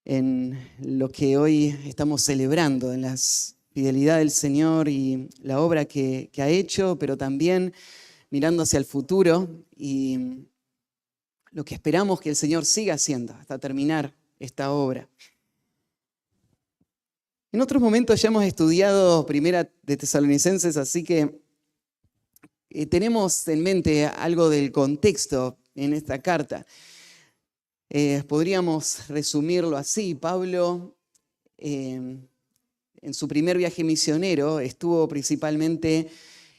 en lo que hoy estamos celebrando, en la fidelidad del Señor y la obra que ha hecho, pero también mirando hacia el futuro y lo que esperamos que el Señor siga haciendo hasta terminar esta obra. En otros momentos ya hemos estudiado Primera de Tesalonicenses, así que tenemos en mente algo del contexto en esta carta. Podríamos resumirlo así. Pablo, en su primer viaje misionero, estuvo principalmente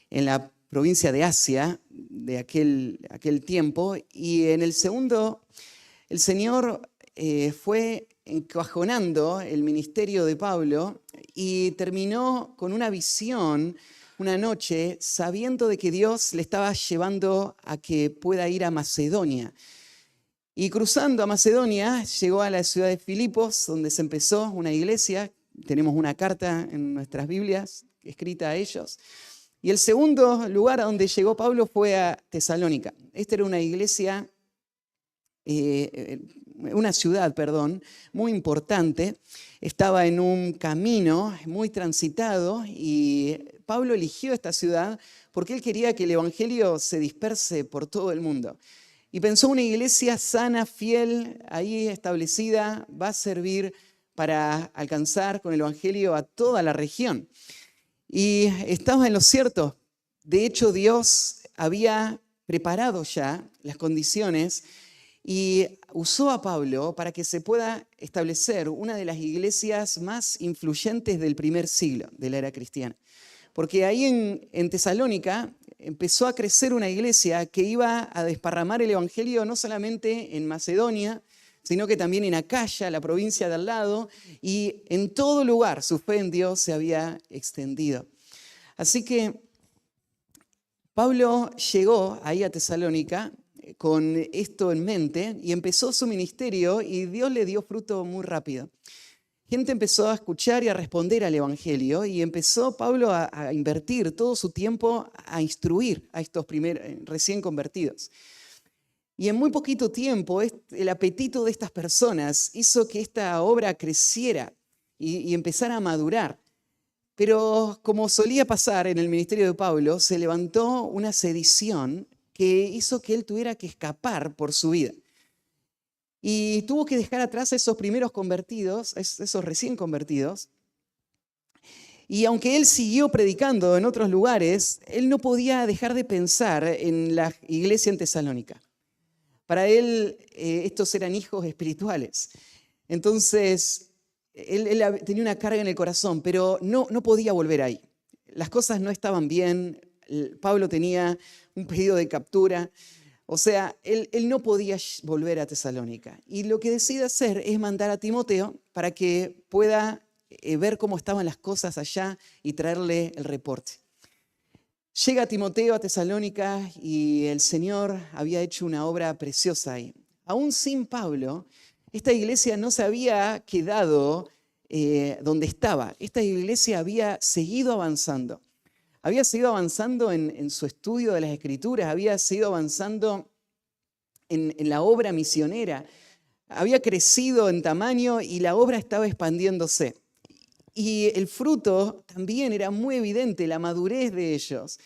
en la provincia de Asia de aquel tiempo, y en el segundo, el Señor fue encajonando el ministerio de Pablo y terminó con una visión una noche, sabiendo de que Dios le estaba llevando a que pueda ir a Macedonia. Y cruzando a Macedonia, llegó a la ciudad de Filipos, donde se empezó una iglesia. Tenemos una carta en nuestras Biblias escrita a ellos. Y el segundo lugar a donde llegó Pablo fue a Tesalónica. Esta era una iglesia, una ciudad, muy importante. Estaba en un camino muy transitado y Pablo eligió esta ciudad porque él quería que el evangelio se disperse por todo el mundo. Y pensó: una iglesia sana, fiel, ahí establecida, va a servir para alcanzar con el evangelio a toda la región. Y estaba en lo cierto. De hecho, Dios había preparado ya las condiciones y usó a Pablo para que se pueda establecer una de las iglesias más influyentes del primer siglo de la era cristiana. Porque ahí en Tesalónica empezó a crecer una iglesia que iba a desparramar el evangelio no solamente en Macedonia, sino que también en Acaya, la provincia de al lado, y en todo lugar su fe en Dios se había extendido. Así que Pablo llegó ahí a Tesalónica con esto en mente y empezó su ministerio, y Dios le dio fruto muy rápido. Gente empezó a escuchar y a responder al evangelio, y empezó Pablo a invertir todo su tiempo a instruir a estos recién convertidos. Y en muy poquito tiempo, el apetito de estas personas hizo que esta obra creciera y empezara a madurar. Pero como solía pasar en el ministerio de Pablo, se levantó una sedición que hizo que él tuviera que escapar por su vida. Y tuvo que dejar atrás a esos primeros convertidos, esos recién convertidos. Y aunque él siguió predicando en otros lugares, él no podía dejar de pensar en la iglesia en Tesalónica. Para él, estos eran hijos espirituales. Entonces, él tenía una carga en el corazón, pero no podía volver ahí. Las cosas no estaban bien. Pablo tenía un pedido de captura. O sea, él no podía volver a Tesalónica. Y lo que decide hacer es mandar a Timoteo para que pueda ver cómo estaban las cosas allá y traerle el reporte. Llega Timoteo a Tesalónica y el Señor había hecho una obra preciosa ahí. Aún sin Pablo, esta iglesia no se había quedado donde estaba. Esta iglesia había seguido avanzando. Había seguido avanzando en su estudio de las Escrituras, había seguido avanzando en la obra misionera, había crecido en tamaño y la obra estaba expandiéndose. Y el fruto también era muy evidente, la madurez de ellos.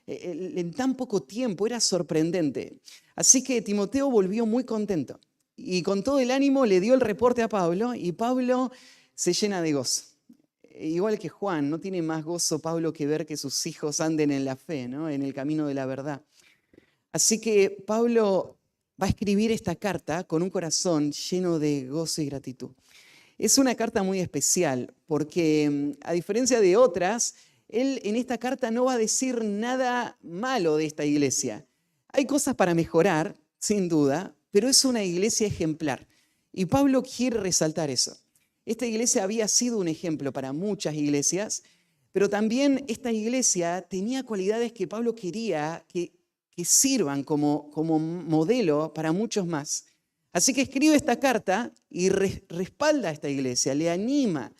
En tan poco tiempo era sorprendente. Así que Timoteo volvió muy contento y con todo el ánimo le dio el reporte a Pablo, y Pablo se llena de gozo. Igual que Juan, no tiene más gozo Pablo que ver que sus hijos anden en la fe, ¿no? En el camino de la verdad. Así que Pablo va a escribir esta carta con un corazón lleno de gozo y gratitud. Es una carta muy especial porque, a diferencia de otras, él en esta carta no va a decir nada malo de esta iglesia. Hay cosas para mejorar, sin duda, pero es una iglesia ejemplar. Y Pablo quiere resaltar eso. Esta iglesia había sido un ejemplo para muchas iglesias, pero también esta iglesia tenía cualidades que Pablo quería que sirvan como modelo para muchos más. Así que escribe esta carta y respalda a esta iglesia, le anima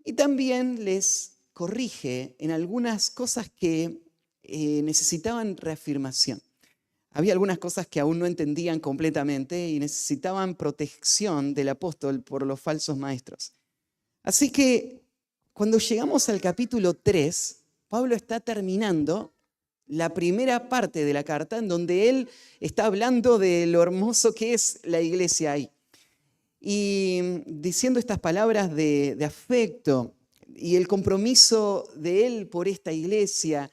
y también les corrige en algunas cosas que necesitaban reafirmación. había algunas cosas que aún no entendían completamente y necesitaban protección del apóstol por los falsos maestros. Así que cuando llegamos al capítulo 3, Pablo está terminando la primera parte de la carta en donde él está hablando de lo hermoso que es la iglesia ahí. Y diciendo estas palabras de afecto y el compromiso de él por esta iglesia,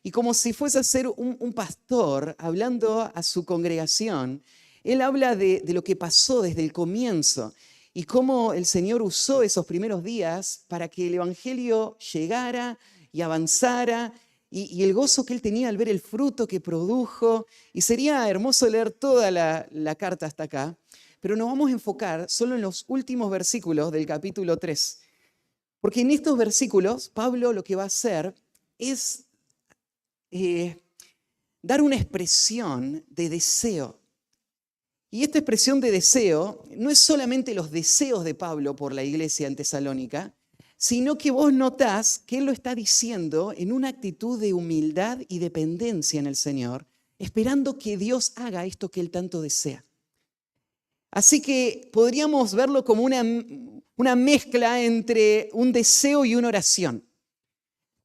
y como si fuese a ser un pastor hablando a su congregación, él habla de lo que pasó desde el comienzo y cómo el Señor usó esos primeros días para que el Evangelio llegara y avanzara, y el gozo que él tenía al ver el fruto que produjo. Y sería hermoso leer toda la carta hasta acá, pero nos vamos a enfocar solo en los últimos versículos del capítulo 3. Porque en estos versículos Pablo lo que va a hacer es dar una expresión de deseo. Y esta expresión de deseo no es solamente los deseos de Pablo por la iglesia en Tesalónica, sino que vos notás que él lo está diciendo en una actitud de humildad y dependencia en el Señor, esperando que Dios haga esto que él tanto desea. Así que podríamos verlo como una mezcla entre un deseo y una oración.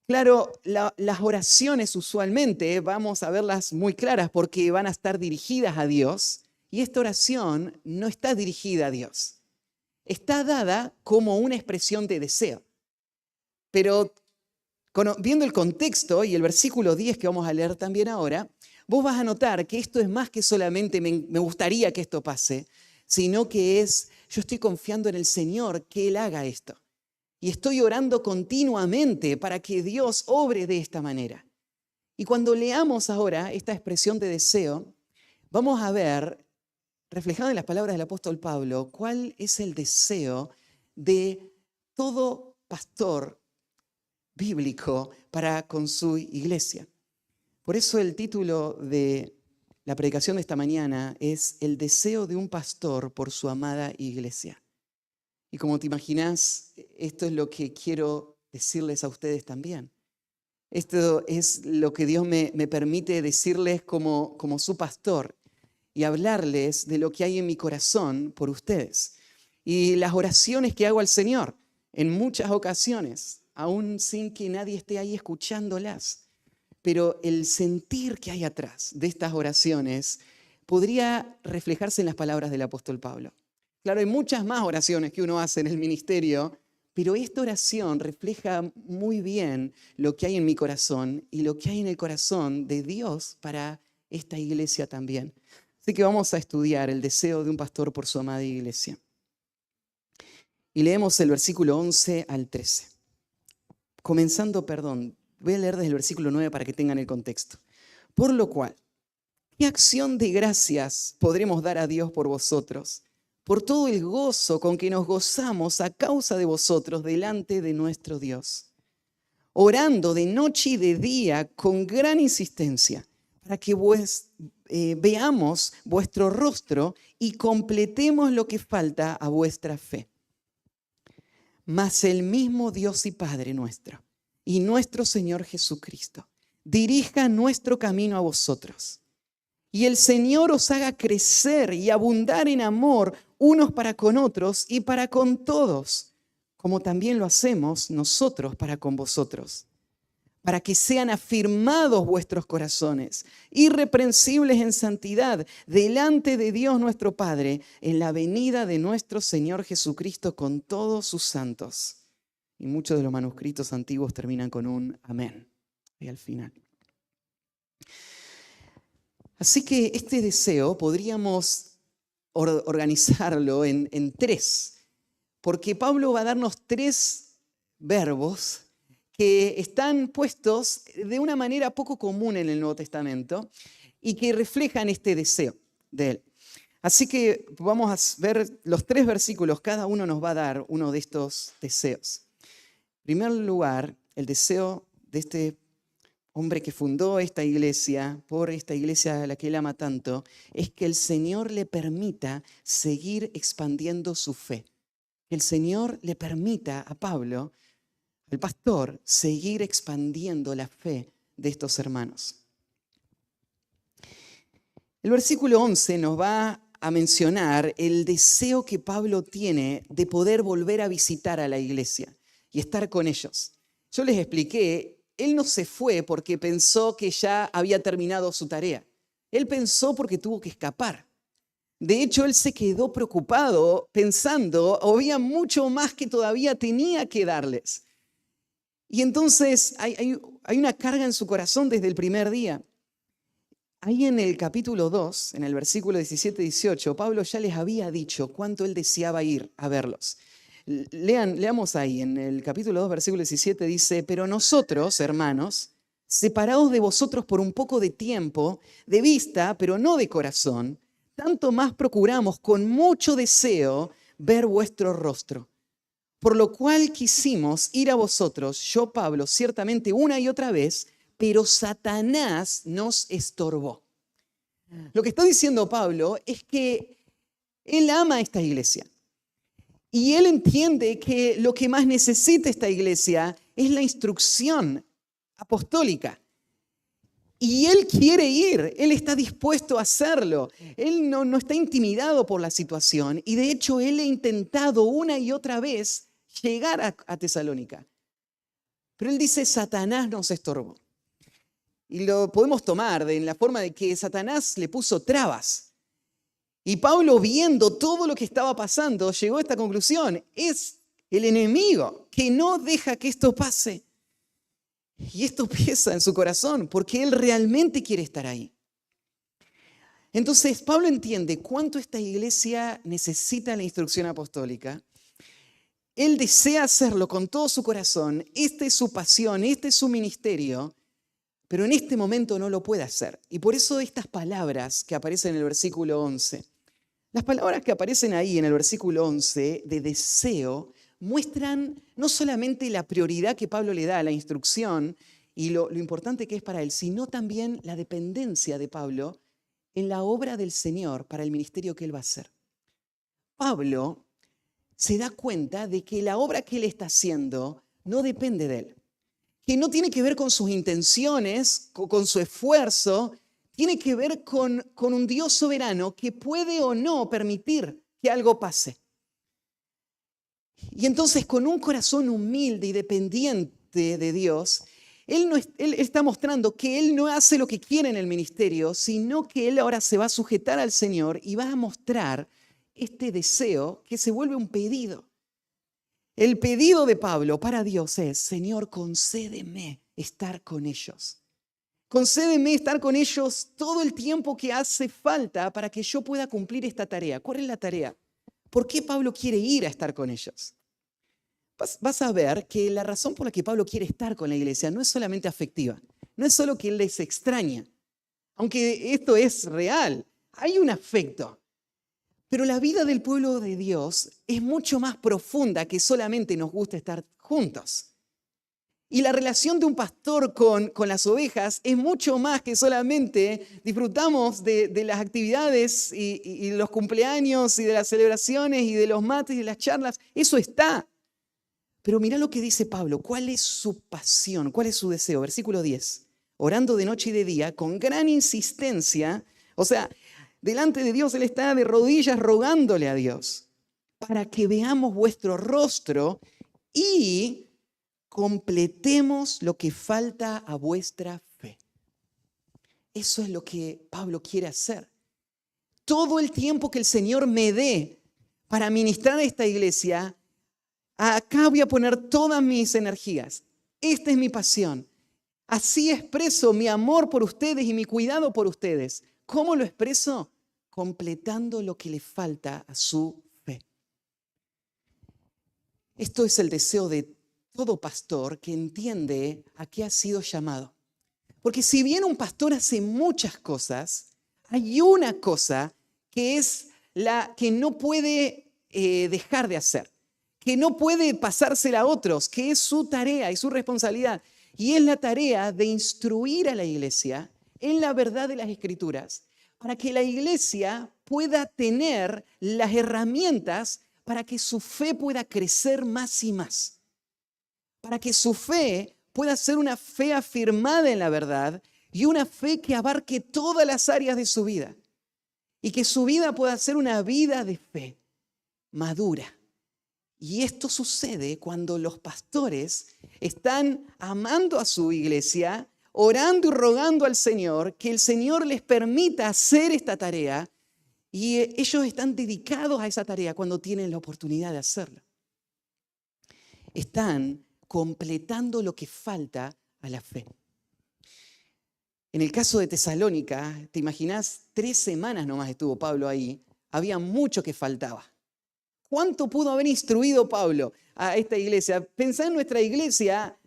Claro, las oraciones usualmente vamos a verlas muy claras porque van a estar dirigidas a Dios, y esta oración no está dirigida a Dios. Está dada como una expresión de deseo. Pero viendo el contexto y el versículo 10 que vamos a leer también ahora, vos vas a notar que esto es más que solamente me gustaría que esto pase, sino que yo estoy confiando en el Señor que Él haga esto. Y estoy orando continuamente para que Dios obre de esta manera. Y cuando leamos ahora esta expresión de deseo, vamos a ver, reflejado en las palabras del apóstol Pablo, cuál es el deseo de todo pastor bíblico para con su iglesia. Por eso el título de la predicación de esta mañana es El deseo de un pastor por su amada iglesia. Y como te imaginás, esto es lo que quiero decirles a ustedes también. Esto es lo que Dios me permite decirles como su pastor y hablarles de lo que hay en mi corazón por ustedes. Y las oraciones que hago al Señor en muchas ocasiones, aún sin que nadie esté ahí escuchándolas. Pero el sentir que hay atrás de estas oraciones podría reflejarse en las palabras del apóstol Pablo. Claro, hay muchas más oraciones que uno hace en el ministerio, pero esta oración refleja muy bien lo que hay en mi corazón y lo que hay en el corazón de Dios para esta iglesia también. Así que vamos a estudiar el deseo de un pastor por su amada iglesia. Y leemos el versículo 11 al 13. Voy a leer desde el versículo 9 para que tengan el contexto. Por lo cual, ¿qué acción de gracias podremos dar a Dios por vosotros? Por todo el gozo con que nos gozamos a causa de vosotros delante de nuestro Dios, orando de noche y de día con gran insistencia, para que veamos vuestro rostro y completemos lo que falta a vuestra fe. Mas el mismo Dios y Padre nuestro y nuestro Señor Jesucristo dirija nuestro camino a vosotros. Y el Señor os haga crecer y abundar en amor unos para con otros y para con todos, como también lo hacemos nosotros para con vosotros, para que sean afirmados vuestros corazones, irreprensibles en santidad, delante de Dios nuestro Padre, en la venida de nuestro Señor Jesucristo con todos sus santos. Y muchos de los manuscritos antiguos terminan con un amén, y al final. Así que este deseo podríamos organizarlo en tres, porque Pablo va a darnos tres verbos que están puestos de una manera poco común en el Nuevo Testamento y que reflejan este deseo de él. Así que vamos a ver los tres versículos, cada uno nos va a dar uno de estos deseos. En primer lugar, el deseo de este hombre que fundó esta iglesia, por esta iglesia a la que él ama tanto, es que el Señor le permita seguir expandiendo su fe. Que el Señor le permita a Pablo, el pastor, seguir expandiendo la fe de estos hermanos. El versículo 11 nos va a mencionar el deseo que Pablo tiene de poder volver a visitar a la iglesia y estar con ellos. Yo les expliqué, él no se fue porque pensó que ya había terminado su tarea. Él pensó porque tuvo que escapar. De hecho, él se quedó preocupado pensando, había mucho más que todavía tenía que darles. Y entonces hay una carga en su corazón desde el primer día. Ahí en el capítulo 2, en el versículo 17-18, Pablo ya les había dicho cuánto él deseaba ir a verlos. Leamos ahí, en el capítulo 2, versículo 17, dice: pero nosotros, hermanos, separados de vosotros por un poco de tiempo, de vista, pero no de corazón, tanto más procuramos con mucho deseo ver vuestro rostro. Por lo cual quisimos ir a vosotros, yo, Pablo, ciertamente una y otra vez, pero Satanás nos estorbó. Lo que está diciendo Pablo es que él ama a esta iglesia. Y él entiende que lo que más necesita esta iglesia es la instrucción apostólica. Y él quiere ir, él está dispuesto a hacerlo. Él no está intimidado por la situación. Y de hecho, él ha intentado una y otra vez llegar a Tesalónica. Pero él dice: Satanás nos estorbó. Y lo podemos tomar en la forma de que Satanás le puso trabas. Y Pablo, viendo todo lo que estaba pasando, llegó a esta conclusión: es el enemigo que no deja que esto pase. Y esto pesa en su corazón porque él realmente quiere estar ahí. Entonces Pablo entiende cuánto esta iglesia necesita la instrucción apostólica. Él desea hacerlo con todo su corazón. Esta es su pasión, este es su ministerio. Pero en este momento no lo puede hacer. Y por eso estas palabras que aparecen en el versículo 11, las palabras que aparecen ahí en el versículo 11 de deseo, muestran no solamente la prioridad que Pablo le da a la instrucción y lo importante que es para él, sino también la dependencia de Pablo en la obra del Señor para el ministerio que él va a hacer. Pablo se da cuenta de que la obra que él está haciendo no depende de él, que no tiene que ver con sus intenciones, con su esfuerzo, tiene que ver con un Dios soberano que puede o no permitir que algo pase. Y entonces, con un corazón humilde y dependiente de Dios, él está mostrando que él no hace lo que quiere en el ministerio, sino que él ahora se va a sujetar al Señor y va a mostrar este deseo que se vuelve un pedido. El pedido de Pablo para Dios es: Señor, concédeme estar con ellos. Concédeme estar con ellos todo el tiempo que hace falta para que yo pueda cumplir esta tarea. ¿Cuál es la tarea? ¿Por qué Pablo quiere ir a estar con ellos? Vas a ver que la razón por la que Pablo quiere estar con la iglesia no es solamente afectiva, no es solo que él les extraña, aunque esto es real, hay un afecto. Pero la vida del pueblo de Dios es mucho más profunda que solamente nos gusta estar juntos. Y la relación de un pastor con las ovejas es mucho más que solamente disfrutamos de las actividades y los cumpleaños y de las celebraciones y de los mates y de las charlas. Eso está. Pero mira lo que dice Pablo. ¿Cuál es su pasión? ¿Cuál es su deseo? Versículo 10. Orando de noche y de día con gran insistencia. O sea, delante de Dios él está de rodillas rogándole a Dios para que veamos vuestro rostro y completemos lo que falta a vuestra fe. Eso es lo que Pablo quiere hacer. Todo el tiempo que el Señor me dé para ministrar a esta iglesia, acá voy a poner todas mis energías. Esta es mi pasión. Así expreso mi amor por ustedes y mi cuidado por ustedes. ¿Cómo lo expreso? Completando lo que le falta a su fe. Esto es el deseo de todo pastor que entiende a qué ha sido llamado. Porque si bien un pastor hace muchas cosas, hay una cosa que es la que no puede dejar de hacer, que no puede pasársela a otros, que es su tarea y su responsabilidad. Y es la tarea de instruir a la iglesia en la verdad de las Escrituras, para que la iglesia pueda tener las herramientas para que su fe pueda crecer más y más. Para que su fe pueda ser una fe afirmada en la verdad y una fe que abarque todas las áreas de su vida. y que su vida pueda ser una vida de fe madura. Y esto sucede cuando los pastores están amando a su iglesia, orando y rogando al Señor que el Señor les permita hacer esta tarea, y ellos están dedicados a esa tarea cuando tienen la oportunidad de hacerlo. Están completando lo que falta a la fe. En el caso de Tesalónica, ¿te imaginás? 3 semanas nomás estuvo Pablo ahí. Había mucho que faltaba. ¿Cuánto pudo haber instruido Pablo a esta iglesia? Pensá en nuestra iglesia,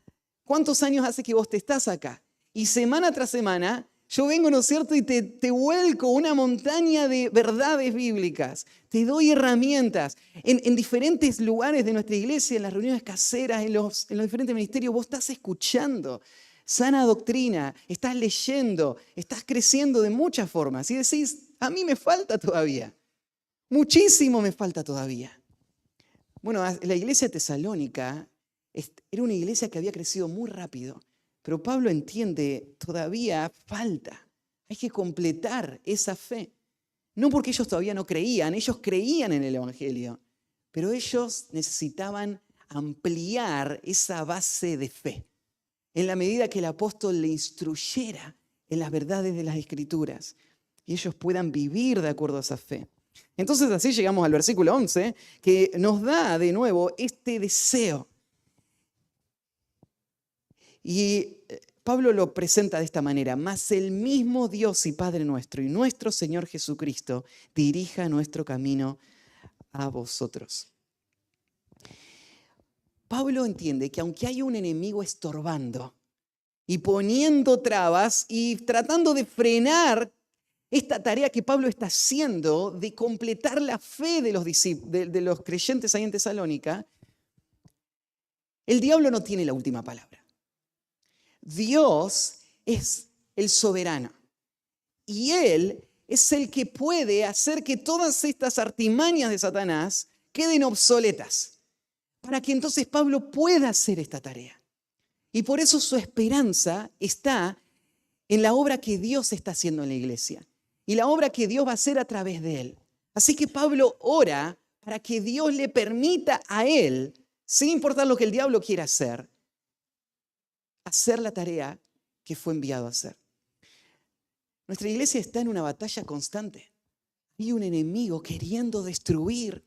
¿cuántos años hace que vos te estás acá? Y semana tras semana, yo vengo, ¿no es cierto? Y te vuelco una montaña de verdades bíblicas. Te doy herramientas. En diferentes lugares de nuestra iglesia, en las reuniones caseras, en los diferentes ministerios, vos estás escuchando sana doctrina, estás leyendo, estás creciendo de muchas formas. Y decís, a mí me falta todavía. Muchísimo me falta todavía. Bueno, la iglesia de Tesalónica era una iglesia que había crecido muy rápido, pero Pablo entiende, todavía falta. Hay que completar esa fe. No porque ellos todavía no creían, ellos creían en el Evangelio, pero ellos necesitaban ampliar esa base de fe, en la medida que el apóstol le instruyera en las verdades de las Escrituras y ellos puedan vivir de acuerdo a esa fe. Entonces así llegamos al versículo 11, que nos da de nuevo este deseo. Y Pablo lo presenta de esta manera: mas el mismo Dios y Padre nuestro y nuestro Señor Jesucristo dirija nuestro camino a vosotros. Pablo entiende que aunque hay un enemigo estorbando y poniendo trabas y tratando de frenar esta tarea que Pablo está haciendo de completar la fe de los creyentes ahí en Tesalónica, el diablo no tiene la última palabra. Dios es el soberano y Él es el que puede hacer que todas estas artimañas de Satanás queden obsoletas, para que entonces Pablo pueda hacer esta tarea. Y por eso su esperanza está en la obra que Dios está haciendo en la iglesia y la obra que Dios va a hacer a través de él. Así que Pablo ora para que Dios le permita a él, sin importar lo que el diablo quiera hacer la tarea que fue enviado a hacer. Nuestra iglesia está en una batalla constante. Hay un enemigo queriendo destruir.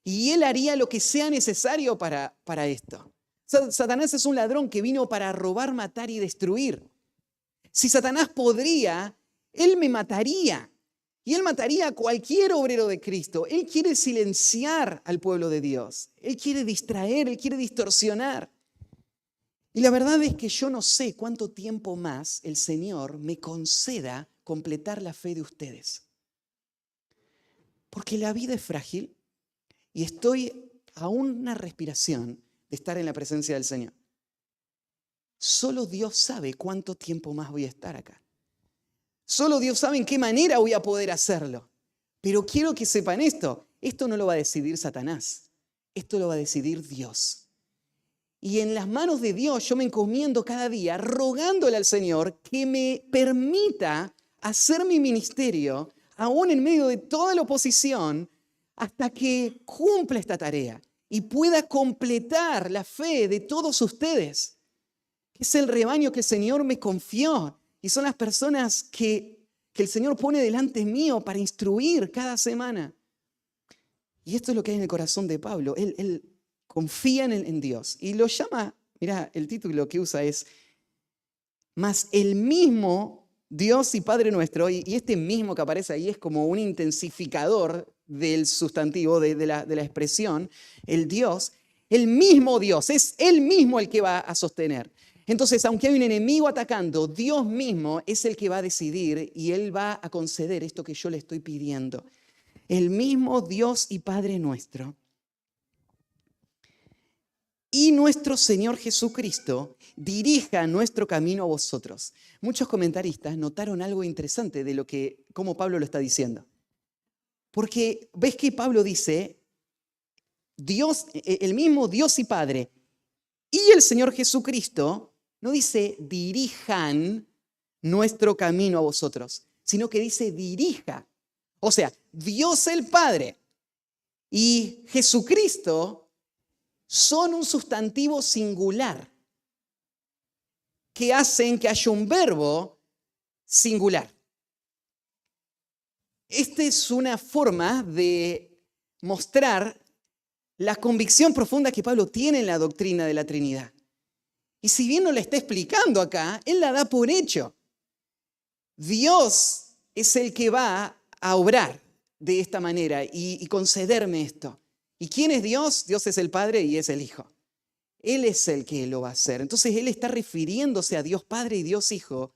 Y él haría lo que sea necesario para esto. Satanás es un ladrón que vino para robar, matar y destruir. Si Satanás podría, él me mataría. Y él mataría a cualquier obrero de Cristo. Él quiere silenciar al pueblo de Dios. Él quiere distraer, él quiere distorsionar. Y la verdad es que yo no sé cuánto tiempo más el Señor me conceda completar la fe de ustedes. Porque la vida es frágil. Y estoy a una respiración de estar en la presencia del Señor. Solo Dios sabe cuánto tiempo más voy a estar acá. Solo Dios sabe en qué manera voy a poder hacerlo. Pero quiero que sepan esto. Esto no lo va a decidir Satanás. Esto lo va a decidir Dios. Y en las manos de Dios yo me encomiendo cada día rogándole al Señor que me permita hacer mi ministerio, aún en medio de toda la oposición, hasta que cumpla esta tarea y pueda completar la fe de todos ustedes. Es el rebaño que el Señor me confió y son las personas que el Señor pone delante mío para instruir cada semana. Y esto es lo que hay en el corazón de Pablo. Él confía en Dios y lo llama, mira, el título que usa es: mas el mismo Dios y Padre nuestro, y este mismo que aparece ahí es como un intensificador del sustantivo, de la expresión, el Dios, el mismo Dios, es Él mismo el que va a sostener. Entonces, aunque hay un enemigo atacando, Dios mismo es el que va a decidir y Él va a conceder esto que yo le estoy pidiendo. El mismo Dios y Padre nuestro y nuestro Señor Jesucristo dirija nuestro camino a vosotros. Muchos comentaristas notaron algo interesante de cómo Pablo lo está diciendo. Porque ves que Pablo dice, Dios, el mismo Dios y Padre y el Señor Jesucristo, no dice dirijan nuestro camino a vosotros, sino que dice dirija. O sea, Dios el Padre y Jesucristo son un sustantivo singular que hacen que haya un verbo singular. Esta es una forma de mostrar la convicción profunda que Pablo tiene en la doctrina de la Trinidad. Y si bien no la está explicando acá, él la da por hecho. Dios es el que va a obrar de esta manera y concederme esto. ¿Y quién es Dios? Dios es el Padre y es el Hijo. Él es el que lo va a hacer. Entonces él está refiriéndose a Dios Padre y Dios Hijo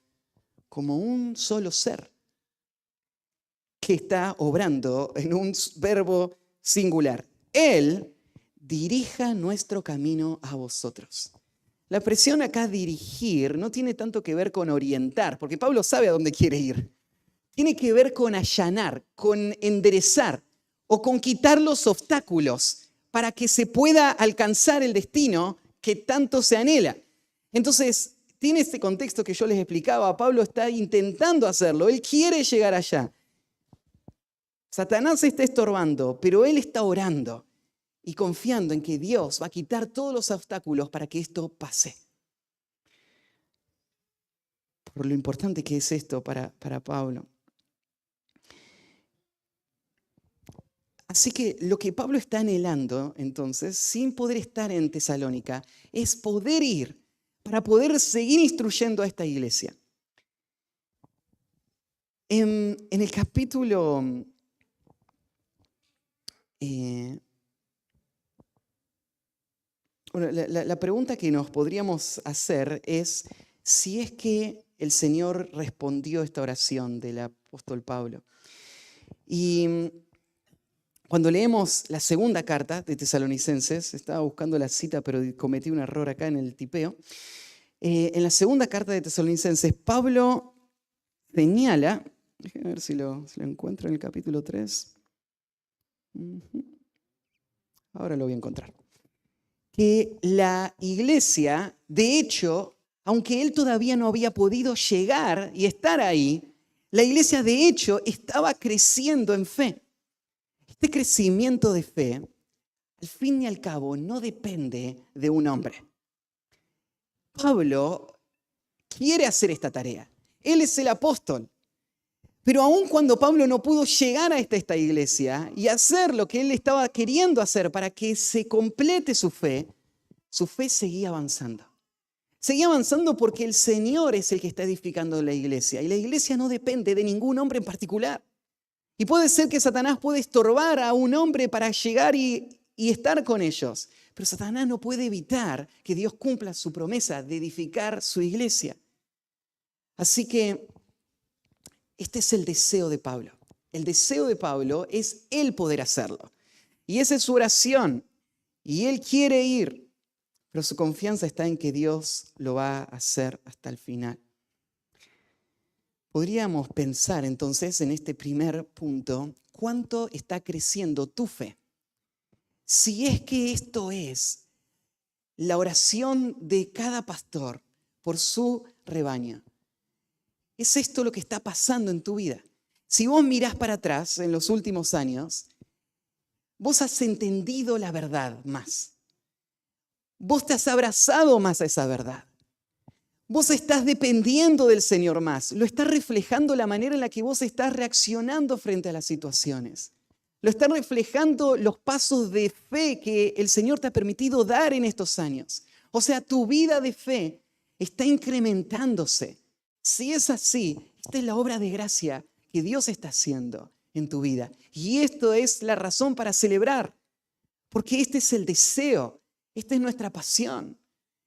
como un solo ser que está obrando en un verbo singular. Él dirija nuestro camino a vosotros. La expresión acá dirigir no tiene tanto que ver con orientar, porque Pablo sabe a dónde quiere ir. Tiene que ver con allanar, con enderezar o con quitar los obstáculos para que se pueda alcanzar el destino que tanto se anhela. Entonces, tiene este contexto que yo les explicaba. Pablo está intentando hacerlo. Él quiere llegar allá. Satanás está estorbando, pero él está orando y confiando en que Dios va a quitar todos los obstáculos para que esto pase. Por lo importante que es esto para Pablo. Así que lo que Pablo está anhelando, entonces, sin poder estar en Tesalónica, es poder ir para poder seguir instruyendo a esta iglesia. En el capítulo... Bueno, la pregunta que nos podríamos hacer es si es que el Señor respondió esta oración del apóstol Pablo. Y cuando leemos la segunda carta de Tesalonicenses, estaba buscando la cita pero cometí un error acá en el tipeo. En la segunda carta de Tesalonicenses, Pablo señala, déjenme ver si lo encuentro en el capítulo 3. Ahora lo voy a encontrar. Que la iglesia, de hecho, aunque él todavía no había podido llegar y estar ahí, la iglesia de hecho estaba creciendo en fe. Este crecimiento de fe, al fin y al cabo, no depende de un hombre. Pablo quiere hacer esta tarea. Él es el apóstol. Pero aun cuando Pablo no pudo llegar a esta iglesia y hacer lo que él estaba queriendo hacer para que se complete su fe seguía avanzando. Seguía avanzando porque el Señor es el que está edificando la iglesia. Y la iglesia no depende de ningún hombre en particular. Y puede ser que Satanás puede estorbar a un hombre para llegar y estar con ellos. Pero Satanás no puede evitar que Dios cumpla su promesa de edificar su iglesia. Así que este es el deseo de Pablo. El deseo de Pablo es él poder hacerlo. Y esa es su oración. Y él quiere ir. Pero su confianza está en que Dios lo va a hacer hasta el final. Podríamos pensar entonces en este primer punto, ¿cuánto está creciendo tu fe? Si es que esto es la oración de cada pastor por su rebaño, ¿es esto lo que está pasando en tu vida? Si vos mirás para atrás en los últimos años, vos has entendido la verdad más. Vos te has abrazado más a esa verdad. Vos estás dependiendo del Señor más. Lo está reflejando la manera en la que vos estás reaccionando frente a las situaciones. Lo están reflejando los pasos de fe que el Señor te ha permitido dar en estos años. O sea, tu vida de fe está incrementándose. Si es así, esta es la obra de gracia que Dios está haciendo en tu vida. Y esto es la razón para celebrar, porque este es el deseo, esta es nuestra pasión.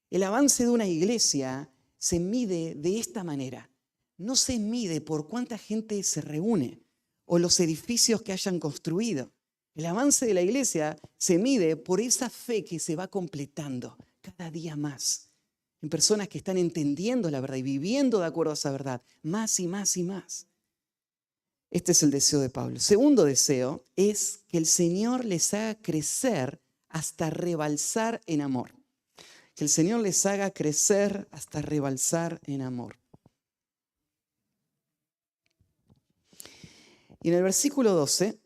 El avance de una iglesia se mide de esta manera. No se mide por cuánta gente se reúne o los edificios que hayan construido. El avance de la iglesia se mide por esa fe que se va completando cada día más en personas que están entendiendo la verdad y viviendo de acuerdo a esa verdad, más y más y más. Este es el deseo de Pablo. Segundo deseo es que el Señor les haga crecer hasta rebalsar en amor. Que el Señor les haga crecer hasta rebalsar en amor. Y en el versículo 12,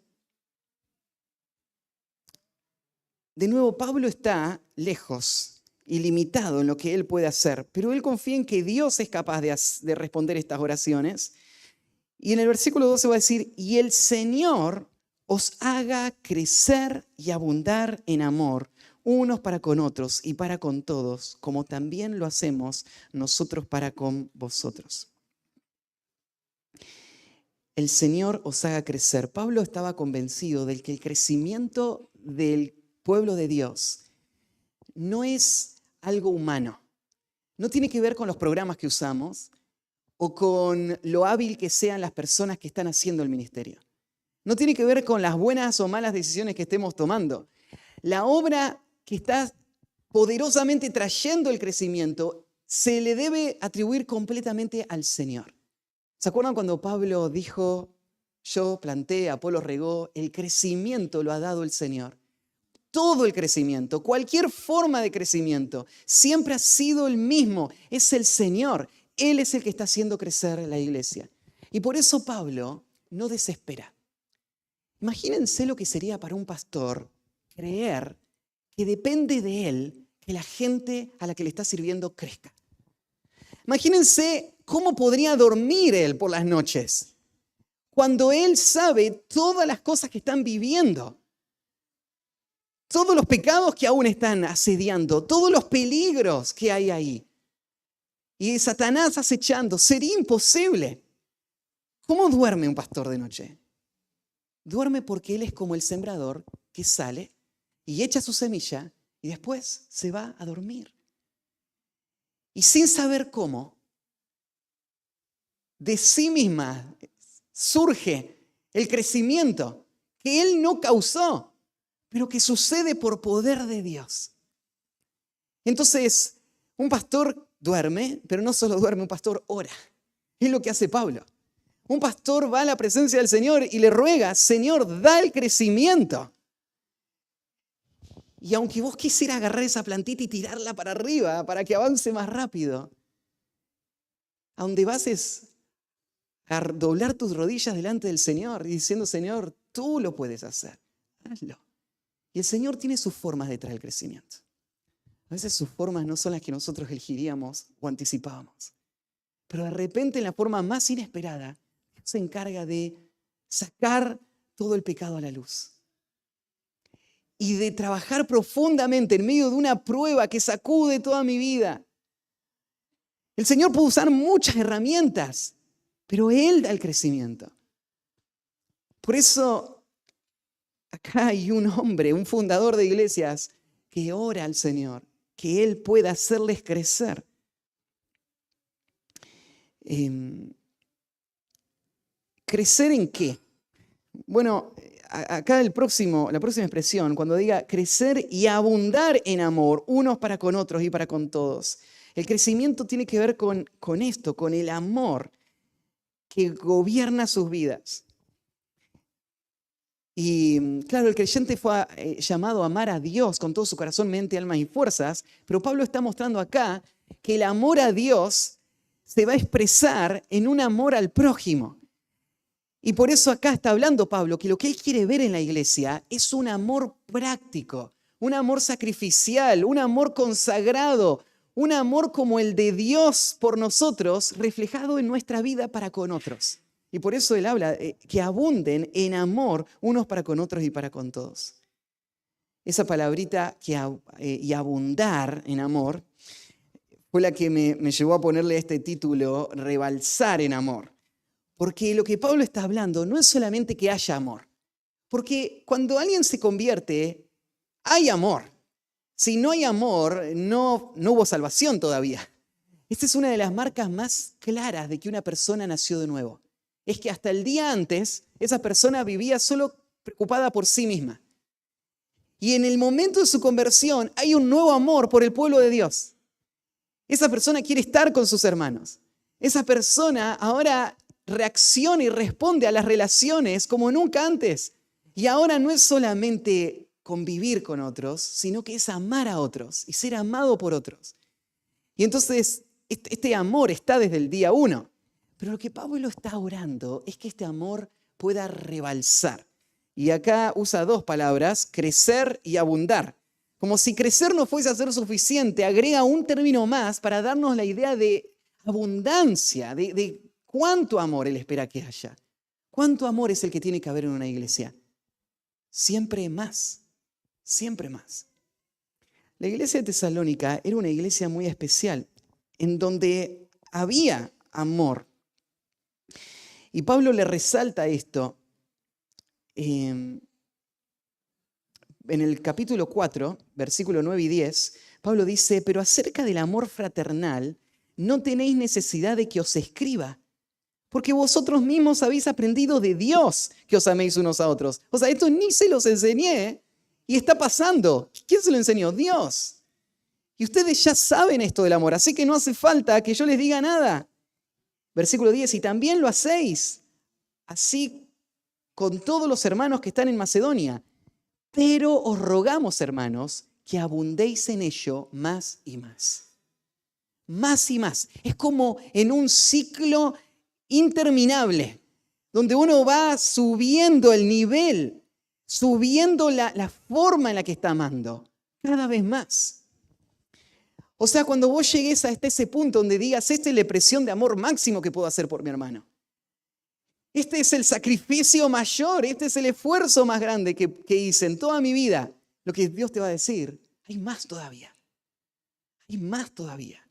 de nuevo Pablo está lejos y limitado en lo que él puede hacer, pero él confía en que Dios es capaz de responder estas oraciones. Y en el versículo 12 va a decir, y el Señor os haga crecer y abundar en amor, unos para con otros y para con todos, como también lo hacemos nosotros para con vosotros. El Señor os haga crecer. Pablo estaba convencido de que el crecimiento del pueblo de Dios no es algo humano. No tiene que ver con los programas que usamos o con lo hábil que sean las personas que están haciendo el ministerio. No tiene que ver con las buenas o malas decisiones que estemos tomando. La obra que está poderosamente trayendo el crecimiento se le debe atribuir completamente al Señor. ¿Se acuerdan cuando Pablo dijo, yo planté, Apolo regó, el crecimiento lo ha dado el Señor? Todo el crecimiento, cualquier forma de crecimiento, siempre ha sido el mismo, es el Señor. Él es el que está haciendo crecer la iglesia. Y por eso Pablo no desespera. Imagínense lo que sería para un pastor creer que depende de él que la gente a la que le está sirviendo crezca. Imagínense cómo podría dormir él por las noches cuando él sabe todas las cosas que están viviendo, todos los pecados que aún están asediando, todos los peligros que hay ahí. Y Satanás acechando, sería imposible. ¿Cómo duerme un pastor de noche? Duerme porque él es como el sembrador que sale y echa su semilla y después se va a dormir. Y sin saber cómo, de sí misma surge el crecimiento que él no causó, pero que sucede por poder de Dios. Entonces, un pastor duerme, pero no solo duerme, un pastor ora. Es lo que hace Pablo. Un pastor va a la presencia del Señor y le ruega, Señor, da el crecimiento. Y aunque vos quisieras agarrar esa plantita y tirarla para arriba para que avance más rápido, a donde vas es a doblar tus rodillas delante del Señor y diciendo, Señor, tú lo puedes hacer. Hazlo. Y el Señor tiene sus formas de traer el crecimiento. A veces sus formas no son las que nosotros elegiríamos o anticipábamos. Pero de repente, en la forma más inesperada, Dios se encarga de sacar todo el pecado a la luz. Y de trabajar profundamente en medio de una prueba que sacude toda mi vida. El Señor puede usar muchas herramientas, pero Él da el crecimiento. Por eso, acá hay un hombre, un fundador de iglesias, que ora al Señor, que Él pueda hacerles crecer. ¿Crecer en qué? Bueno, acá la próxima expresión, cuando diga crecer y abundar en amor, unos para con otros y para con todos. El crecimiento tiene que ver con esto, con el amor que gobierna sus vidas. Y claro, el creyente fue llamado a amar a Dios con todo su corazón, mente, alma y fuerzas, pero Pablo está mostrando acá que el amor a Dios se va a expresar en un amor al prójimo. Y por eso acá está hablando Pablo que lo que él quiere ver en la iglesia es un amor práctico, un amor sacrificial, un amor consagrado, un amor como el de Dios por nosotros, reflejado en nuestra vida para con otros. Y por eso él habla que abunden en amor unos para con otros y para con todos. Esa palabrita y abundar en amor fue la que me llevó a ponerle este título, rebalsar en amor. Porque lo que Pablo está hablando no es solamente que haya amor. Porque cuando alguien se convierte, hay amor. Si no hay amor, no hubo salvación todavía. Esta es una de las marcas más claras de que una persona nació de nuevo. Es que hasta el día antes, esa persona vivía solo preocupada por sí misma. Y en el momento de su conversión, hay un nuevo amor por el pueblo de Dios. Esa persona quiere estar con sus hermanos. Esa persona ahora reacciona y responde a las relaciones como nunca antes. Y ahora no es solamente convivir con otros, sino que es amar a otros y ser amado por otros. Y entonces este amor está desde el día 1. Pero lo que Pablo está orando es que este amor pueda rebalsar. Y acá usa dos palabras, crecer y abundar. Como si crecer no fuese a ser suficiente, agrega un término más para darnos la idea de abundancia, de cuánto amor Él espera que haya. ¿Cuánto amor es el que tiene que haber en una iglesia? Siempre más, siempre más. La iglesia de Tesalónica era una iglesia muy especial, en donde había amor. Y Pablo le resalta esto en el capítulo 4, versículo 9 y 10. Pablo dice, pero acerca del amor fraternal, no tenéis necesidad de que os escriba, porque vosotros mismos habéis aprendido de Dios que os améis unos a otros. O sea, esto ni se los enseñé y está pasando. ¿Quién se lo enseñó? Dios. Y ustedes ya saben esto del amor, así que no hace falta que yo les diga nada. Versículo 10, y también lo hacéis así con todos los hermanos que están en Macedonia. Pero os rogamos, hermanos, que abundéis en ello más y más. Más y más. Es como en un ciclo interminable, donde uno va subiendo el nivel, subiendo la forma en la que está amando, cada vez más. O sea, cuando vos llegues hasta ese punto donde digas, esta es la expresión de amor máximo que puedo hacer por mi hermano. Este es el sacrificio mayor, este es el esfuerzo más grande que hice en toda mi vida. Lo que Dios te va a decir, hay más todavía. Hay más todavía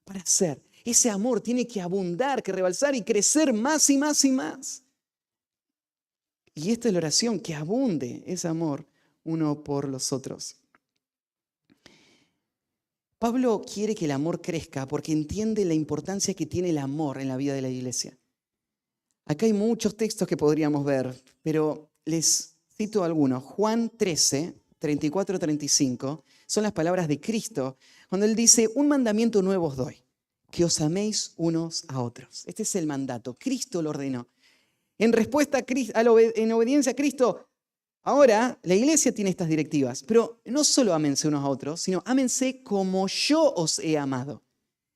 para hacer. Ese amor tiene que abundar, que rebalsar y crecer más y más y más. Y esta es la oración, que abunde ese amor uno por los otros. Pablo quiere que el amor crezca porque entiende la importancia que tiene el amor en la vida de la iglesia. Acá hay muchos textos que podríamos ver, pero les cito algunos. Juan 13, 34-35, son las palabras de Cristo, cuando Él dice, un mandamiento nuevo os doy, que os améis unos a otros. Este es el mandato, Cristo lo ordenó. En respuesta en obediencia a Cristo, ahora la iglesia tiene estas directivas, pero no solo ámense unos a otros, sino ámense como yo os he amado.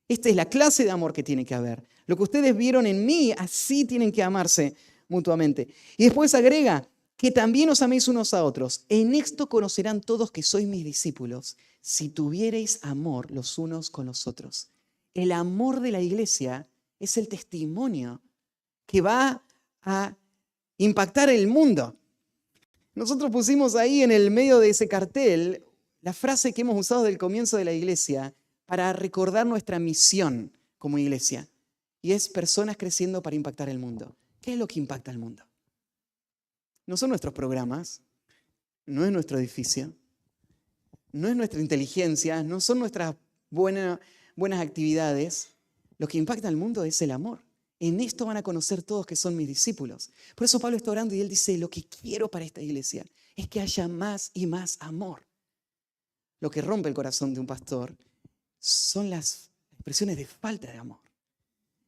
Esta es la clase de amor que tiene que haber. Lo que ustedes vieron en mí, así tienen que amarse mutuamente. Y después agrega, que también os améis unos a otros. En esto conocerán todos que sois mis discípulos, si tuviereis amor los unos con los otros. El amor de la iglesia es el testimonio que va a impactar el mundo. Nosotros pusimos ahí en el medio de ese cartel la frase que hemos usado del comienzo de la iglesia para recordar nuestra misión como iglesia. Y es personas creciendo para impactar el mundo. ¿Qué es lo que impacta el mundo? No son nuestros programas, no es nuestro edificio, no es nuestra inteligencia, no son nuestras buenas actividades. Lo que impacta al mundo es el amor. En esto van a conocer todos que son mis discípulos. Por eso Pablo está orando y él dice, lo que quiero para esta iglesia es que haya más y más amor. Lo que rompe el corazón de un pastor son las expresiones de falta de amor.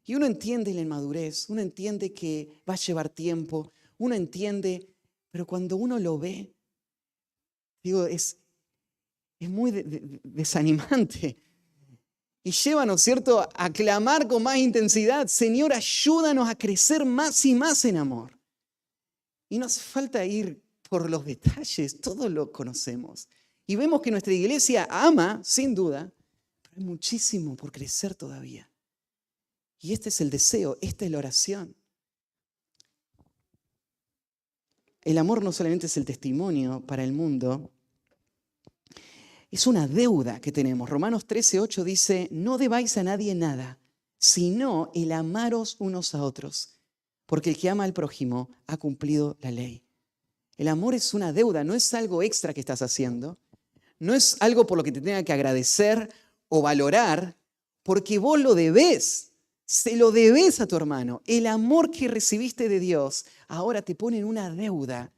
Y uno entiende la inmadurez, uno entiende que va a llevar tiempo, uno entiende, pero cuando uno lo ve, digo, es muy desanimante. Y lleva, ¿no es cierto?, a clamar con más intensidad, Señor, ayúdanos a crecer más y más en amor. Y no hace falta ir por los detalles, todos lo conocemos. Y vemos que nuestra iglesia ama, sin duda, pero hay muchísimo por crecer todavía. Y este es el deseo, esta es la oración. El amor no solamente es el testimonio para el mundo, es una deuda que tenemos. Romanos 13:8 dice, no debáis a nadie nada, sino el amaros unos a otros, porque el que ama al prójimo ha cumplido la ley. El amor es una deuda, no es algo extra que estás haciendo, no es algo por lo que te tenga que agradecer o valorar, porque vos lo debés. Se lo debes a tu hermano. El amor que recibiste de Dios ahora te pone en una deuda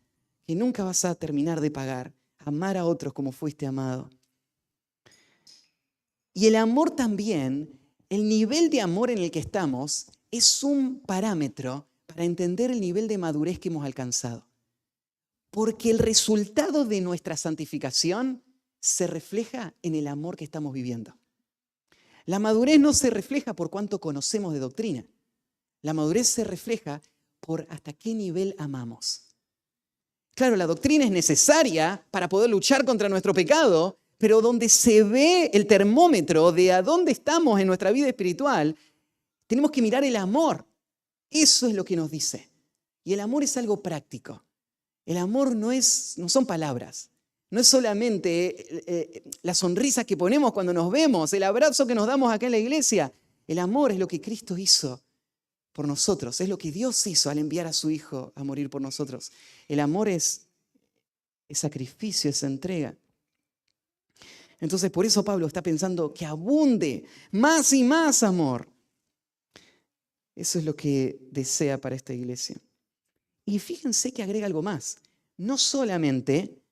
que nunca vas a terminar de pagar. Amar a otros como fuiste amado. Y el amor también, el nivel de amor en el que estamos, es un parámetro para entender el nivel de madurez que hemos alcanzado. Porque el resultado de nuestra santificación se refleja en el amor que estamos viviendo. La madurez no se refleja por cuánto conocemos de doctrina. La madurez se refleja por hasta qué nivel amamos. Claro, la doctrina es necesaria para poder luchar contra nuestro pecado, pero donde se ve el termómetro de a dónde estamos en nuestra vida espiritual, tenemos que mirar el amor. Eso es lo que nos dice. Y el amor es algo práctico. El amor no son palabras. No es solamente la sonrisa que ponemos cuando nos vemos, el abrazo que nos damos acá en la iglesia. El amor es lo que Cristo hizo por nosotros. Es lo que Dios hizo al enviar a su Hijo a morir por nosotros. El amor es sacrificio, es entrega. Entonces, por eso Pablo está pensando que abunde más y más amor. Eso es lo que desea para esta iglesia. Y fíjense que agrega algo más. No solamente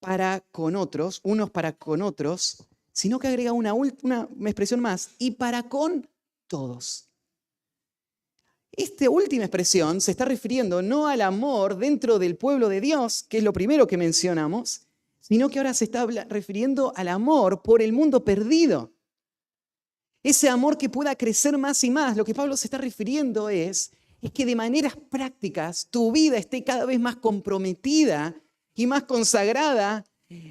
para con otros, unos para con otros, sino que agrega una expresión más, y para con todos. Esta última expresión se está refiriendo no al amor dentro del pueblo de Dios, que es lo primero que mencionamos, sino que ahora se está refiriendo al amor por el mundo perdido. Ese amor que pueda crecer más y más. Lo que Pablo se está refiriendo es que de maneras prácticas tu vida esté cada vez más comprometida y más consagrada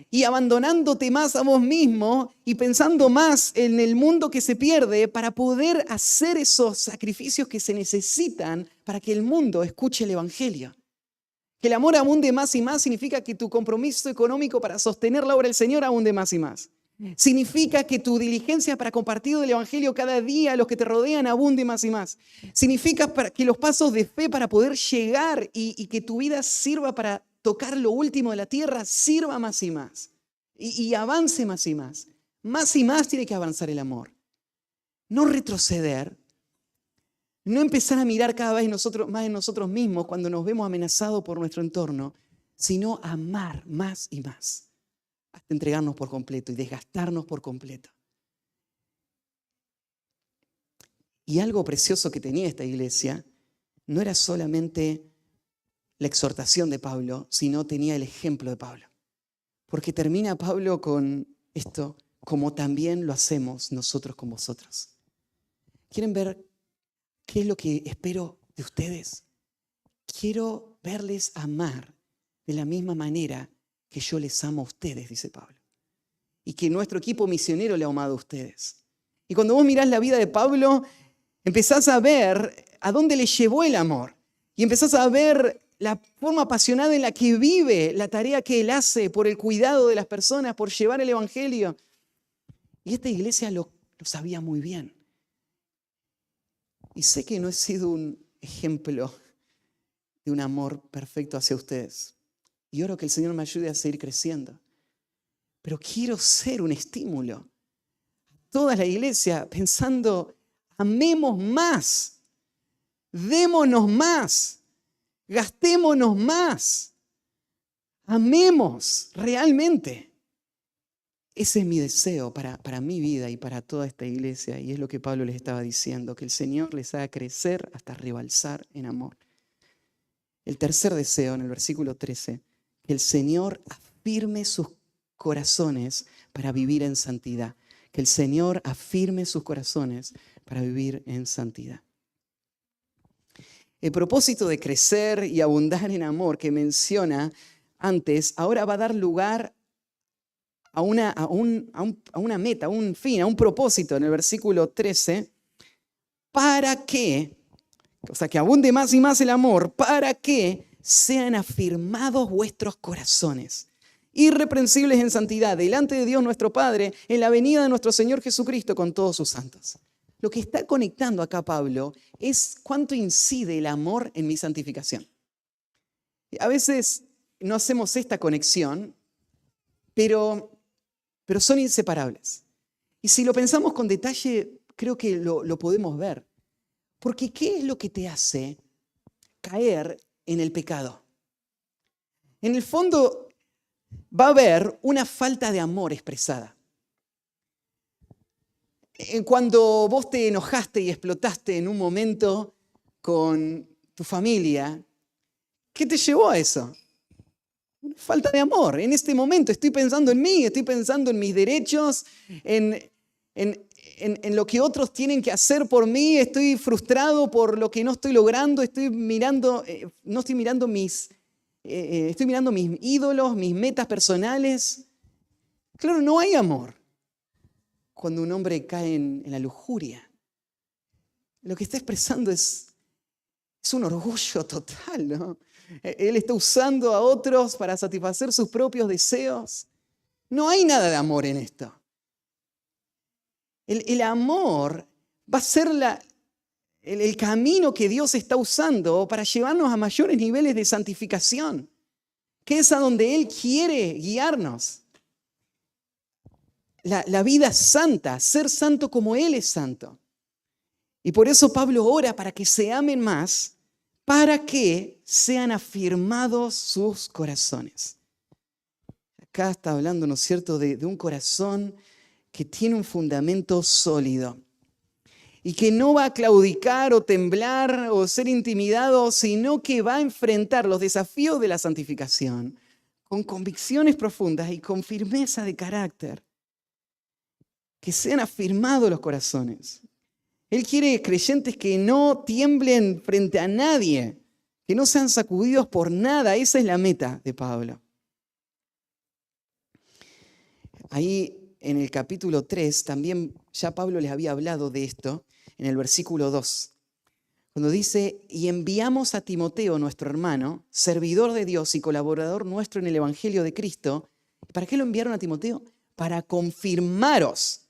y abandonándote más a vos mismo y pensando más en el mundo que se pierde para poder hacer esos sacrificios que se necesitan para que el mundo escuche el Evangelio. Que el amor abunde más y más significa que tu compromiso económico para sostener la obra del Señor abunde más y más. Significa que tu diligencia para compartir el Evangelio cada día a los que te rodean abunde más y más. Significa que los pasos de fe para poder llegar y que tu vida sirva para tocar lo último de la tierra, sirva más y más. Y avance más y más. Más y más tiene que avanzar el amor. No retroceder. No empezar a mirar cada vez más en nosotros mismos cuando nos vemos amenazados por nuestro entorno, sino amar más y más. Hasta entregarnos por completo y desgastarnos por completo. Y algo precioso que tenía esta iglesia no era solamente la exhortación de Pablo, sino tenía el ejemplo de Pablo. Porque termina Pablo con esto, como también lo hacemos nosotros con vosotros. ¿Quieren ver qué es lo que espero de ustedes? Quiero verles amar de la misma manera que yo les amo a ustedes, dice Pablo. Y que nuestro equipo misionero le ha amado a ustedes. Y cuando vos mirás la vida de Pablo, empezás a ver a dónde le llevó el amor. Y empezás a ver la forma apasionada en la que vive la tarea que él hace por el cuidado de las personas, por llevar el Evangelio. Y esta iglesia lo sabía muy bien. Y sé que no he sido un ejemplo de un amor perfecto hacia ustedes. Y oro que el Señor me ayude a seguir creciendo. Pero quiero ser un estímulo. Toda la iglesia pensando, amemos más, démonos más, gastémonos más, amemos realmente. Ese es mi deseo para mi vida y para toda esta iglesia. Y es lo que Pablo les estaba diciendo, que el Señor les haga crecer hasta rebalsar en amor. El tercer deseo, en el versículo 13, que el Señor afirme sus corazones para vivir en santidad. Que el Señor afirme sus corazones para vivir en santidad. El propósito de crecer y abundar en amor que menciona antes, ahora va a dar lugar a una meta, a un fin, a un propósito en el versículo 13, para que, o sea, que abunde más y más el amor, para que sean afirmados vuestros corazones, irreprensibles en santidad, delante de Dios nuestro Padre, en la venida de nuestro Señor Jesucristo con todos sus santos. Lo que está conectando acá Pablo es cuánto incide el amor en mi santificación. A veces no hacemos esta conexión, pero son inseparables. Y si lo pensamos con detalle, creo que lo podemos ver. Porque ¿qué es lo que te hace caer en el pecado? En el fondo va a haber una falta de amor expresada. Cuando vos te enojaste y explotaste en un momento con tu familia, ¿qué te llevó a eso? Una falta de amor. En este momento estoy pensando en mí, estoy pensando en mis derechos, en en lo que otros tienen que hacer por mí, estoy frustrado por lo que no estoy logrando, estoy mirando mis ídolos, mis metas personales. Claro, no hay amor cuando un hombre cae en la lujuria. Lo que está expresando es un orgullo total, ¿no? Él está usando a otros para satisfacer sus propios deseos. No hay nada de amor en esto. El amor va a ser el camino que Dios está usando para llevarnos a mayores niveles de santificación, que es a donde Él quiere guiarnos. La vida santa, ser santo como Él es santo. Y por eso Pablo ora para que se amen más, para que sean afirmados sus corazones. Acá está hablando, ¿no es cierto?, de un corazón que tiene un fundamento sólido y que no va a claudicar o temblar o ser intimidado, sino que va a enfrentar los desafíos de la santificación con convicciones profundas y con firmeza de carácter. Que sean afirmados los corazones. Él quiere creyentes que no tiemblen frente a nadie, que no sean sacudidos por nada. Esa es la meta de Pablo. Ahí en el capítulo 3 también ya Pablo les había hablado de esto en el versículo 2. Cuando dice, y enviamos a Timoteo, nuestro hermano, servidor de Dios y colaborador nuestro en el Evangelio de Cristo. ¿Para qué lo enviaron a Timoteo? Para confirmaros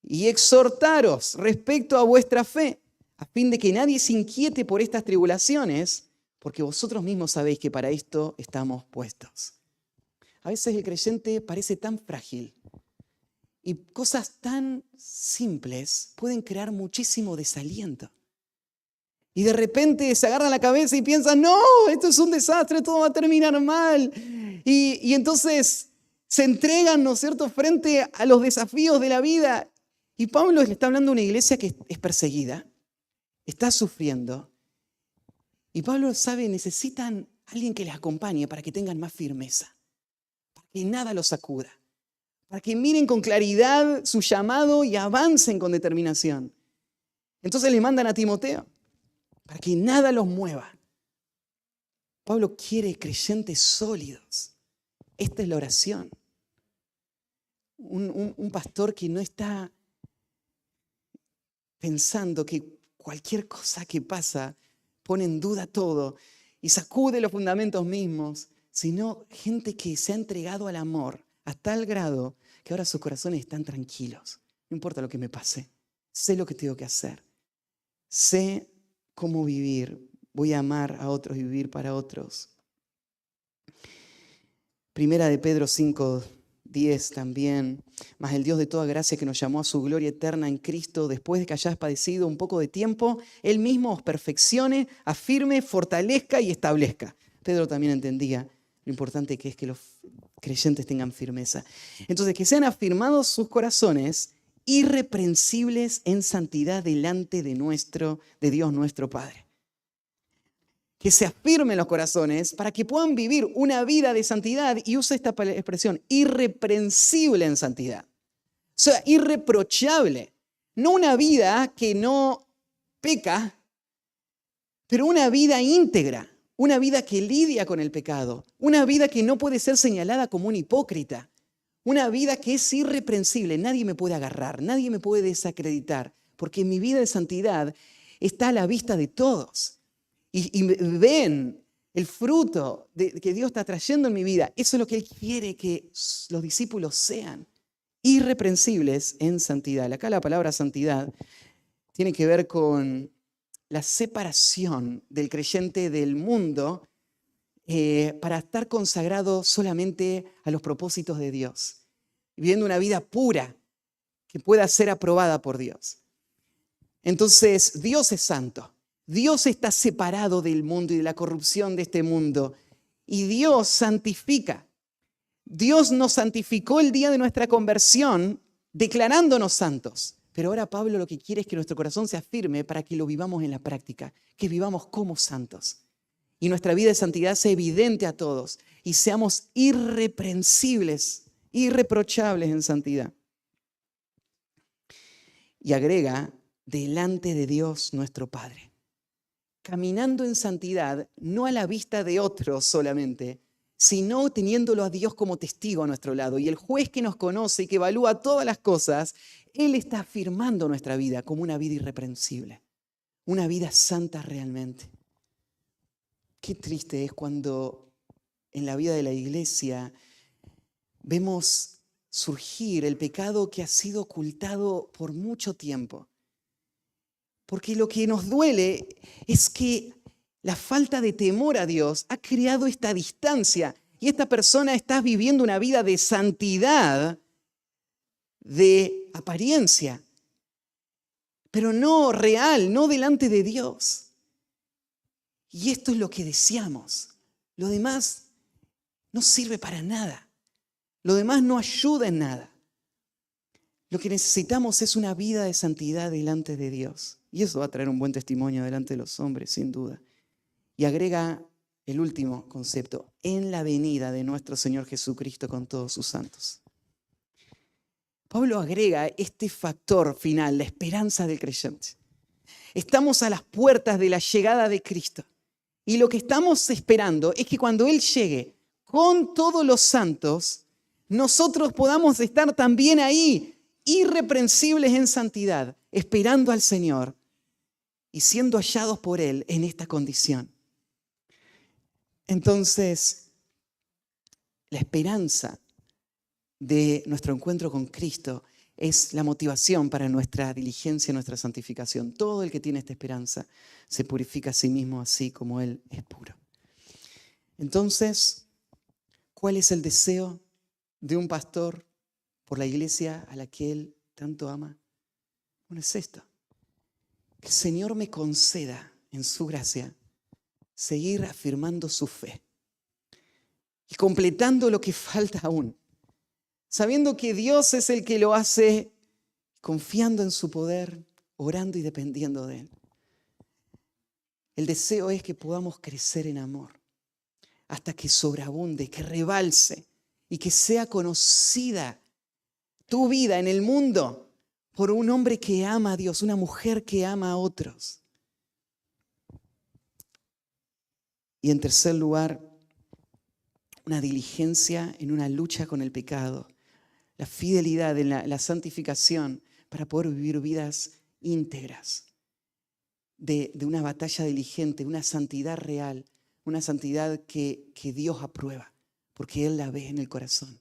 y exhortaros respecto a vuestra fe, a fin de que nadie se inquiete por estas tribulaciones, porque vosotros mismos sabéis que para esto estamos puestos. A veces el creyente parece tan frágil y cosas tan simples pueden crear muchísimo desaliento. Y de repente se agarran la cabeza y piensan, no, esto es un desastre, todo va a terminar mal. Y entonces se entregan, ¿no es cierto?, frente a los desafíos de la vida. Y Pablo le está hablando a una iglesia que es perseguida, está sufriendo. Y Pablo sabe, necesitan a alguien que les acompañe para que tengan más firmeza, para que nada los sacuda, para que miren con claridad su llamado y avancen con determinación. Entonces le mandan a Timoteo, para que nada los mueva. Pablo quiere creyentes sólidos. Esta es la oración. Un pastor que no está pensando que cualquier cosa que pasa pone en duda todo y sacude los fundamentos mismos, sino gente que se ha entregado al amor a tal grado que ahora sus corazones están tranquilos. No importa lo que me pase, sé lo que tengo que hacer, sé cómo vivir, voy a amar a otros y vivir para otros. Primera de Pedro 5:10 también. Mas el Dios de toda gracia que nos llamó a su gloria eterna en Cristo, después de que hayáis padecido un poco de tiempo, Él mismo os perfeccione, afirme, fortalezca y establezca. Pedro también entendía lo importante que es que los creyentes tengan firmeza. Entonces, que sean afirmados sus corazones, irreprensibles en santidad delante de Dios nuestro Padre. Que se afirmen los corazones para que puedan vivir una vida de santidad, y usa esta expresión, irreprensible en santidad. O sea, irreprochable. No una vida que no peca, pero una vida íntegra, una vida que lidia con el pecado, una vida que no puede ser señalada como un hipócrita, una vida que es irreprensible. Nadie me puede agarrar, nadie me puede desacreditar, porque mi vida de santidad está a la vista de todos. Y ven el fruto que Dios está trayendo en mi vida. Eso es lo que Él quiere que los discípulos sean, irreprensibles en santidad. Acá la palabra santidad tiene que ver con la separación del creyente del mundo para estar consagrado solamente a los propósitos de Dios, viviendo una vida pura que pueda ser aprobada por Dios. Entonces, Dios es santo. Dios está separado del mundo y de la corrupción de este mundo. Y Dios santifica. Dios nos santificó el día de nuestra conversión, declarándonos santos. Pero ahora Pablo lo que quiere es que nuestro corazón se afirme para que lo vivamos en la práctica, que vivamos como santos. Y nuestra vida de santidad sea evidente a todos y seamos irreprensibles, irreprochables en santidad. Y agrega, delante de Dios nuestro Padre. Caminando en santidad, no a la vista de otros solamente, sino teniéndolo a Dios como testigo a nuestro lado. Y el juez que nos conoce y que evalúa todas las cosas, Él está afirmando nuestra vida como una vida irreprensible, una vida santa realmente. Qué triste es cuando en la vida de la iglesia vemos surgir el pecado que ha sido ocultado por mucho tiempo. Porque lo que nos duele es que la falta de temor a Dios ha creado esta distancia y esta persona está viviendo una vida de santidad, de apariencia, pero no real, no delante de Dios. Y esto es lo que deseamos. Lo demás no sirve para nada. Lo demás no ayuda en nada. Lo que necesitamos es una vida de santidad delante de Dios. Y eso va a traer un buen testimonio delante de los hombres, sin duda. Y agrega el último concepto, en la venida de nuestro Señor Jesucristo con todos sus santos. Pablo agrega este factor final, la esperanza del creyente. Estamos a las puertas de la llegada de Cristo. Y lo que estamos esperando es que cuando Él llegue con todos los santos, nosotros podamos estar también ahí, irreprensibles en santidad, esperando al Señor y siendo hallados por Él en esta condición. Entonces, la esperanza de nuestro encuentro con Cristo es la motivación para nuestra diligencia, nuestra santificación. Todo el que tiene esta esperanza se purifica a sí mismo así como Él es puro. Entonces, ¿cuál es el deseo de un pastor por la iglesia a la que Él tanto ama? Bueno, es esto. Que el Señor me conceda en su gracia seguir afirmando su fe y completando lo que falta aún, sabiendo que Dios es el que lo hace, confiando en su poder, orando y dependiendo de Él. El deseo es que podamos crecer en amor hasta que sobreabunde, que rebalse y que sea conocida tu vida en el mundo por un hombre que ama a Dios, una mujer que ama a otros. Y en tercer lugar, una diligencia en una lucha con el pecado, la fidelidad en la santificación para poder vivir vidas íntegras, de una batalla diligente, una santidad real, una santidad que Dios aprueba, porque Él la ve en el corazón.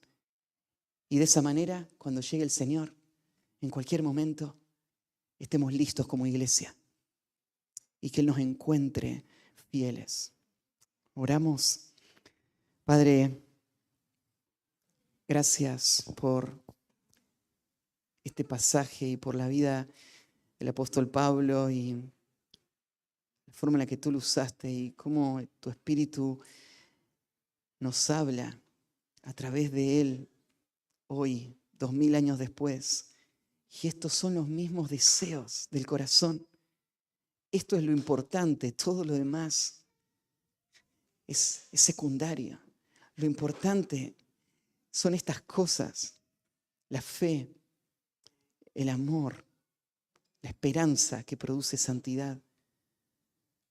Y de esa manera, cuando llegue el Señor, en cualquier momento, estemos listos como iglesia y que Él nos encuentre fieles. Oramos. Padre, gracias por este pasaje y por la vida del apóstol Pablo y la forma en la que tú lo usaste y cómo tu Espíritu nos habla a través de Él hoy, 2000 años después. Y estos son los mismos deseos del corazón. Esto es lo importante, todo lo demás es secundario. Lo importante son estas cosas, la fe, el amor, la esperanza que produce santidad.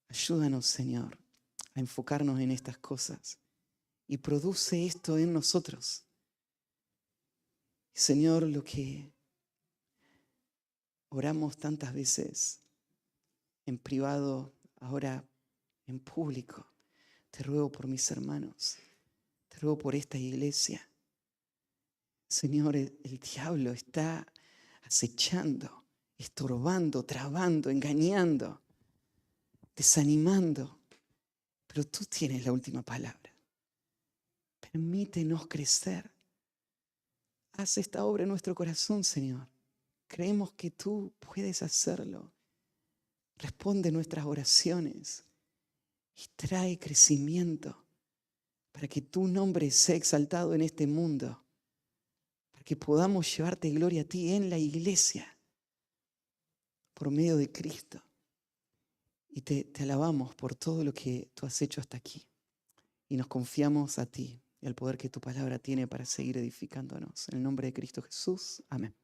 Ayúdanos, Señor, a enfocarnos en estas cosas y produce esto en nosotros. Señor, lo que oramos tantas veces en privado, ahora en público, te ruego por mis hermanos, te ruego por esta iglesia. Señor, el diablo está acechando, estorbando, trabando, engañando, desanimando, pero tú tienes la última palabra. Permítenos crecer. Haz esta obra en nuestro corazón, Señor. Creemos que tú puedes hacerlo. Responde nuestras oraciones y trae crecimiento para que tu nombre sea exaltado en este mundo, para que podamos llevarte gloria a ti en la iglesia por medio de Cristo. Y te alabamos por todo lo que tú has hecho hasta aquí. Y nos confiamos a ti y al poder que tu palabra tiene para seguir edificándonos. En el nombre de Cristo Jesús. Amén.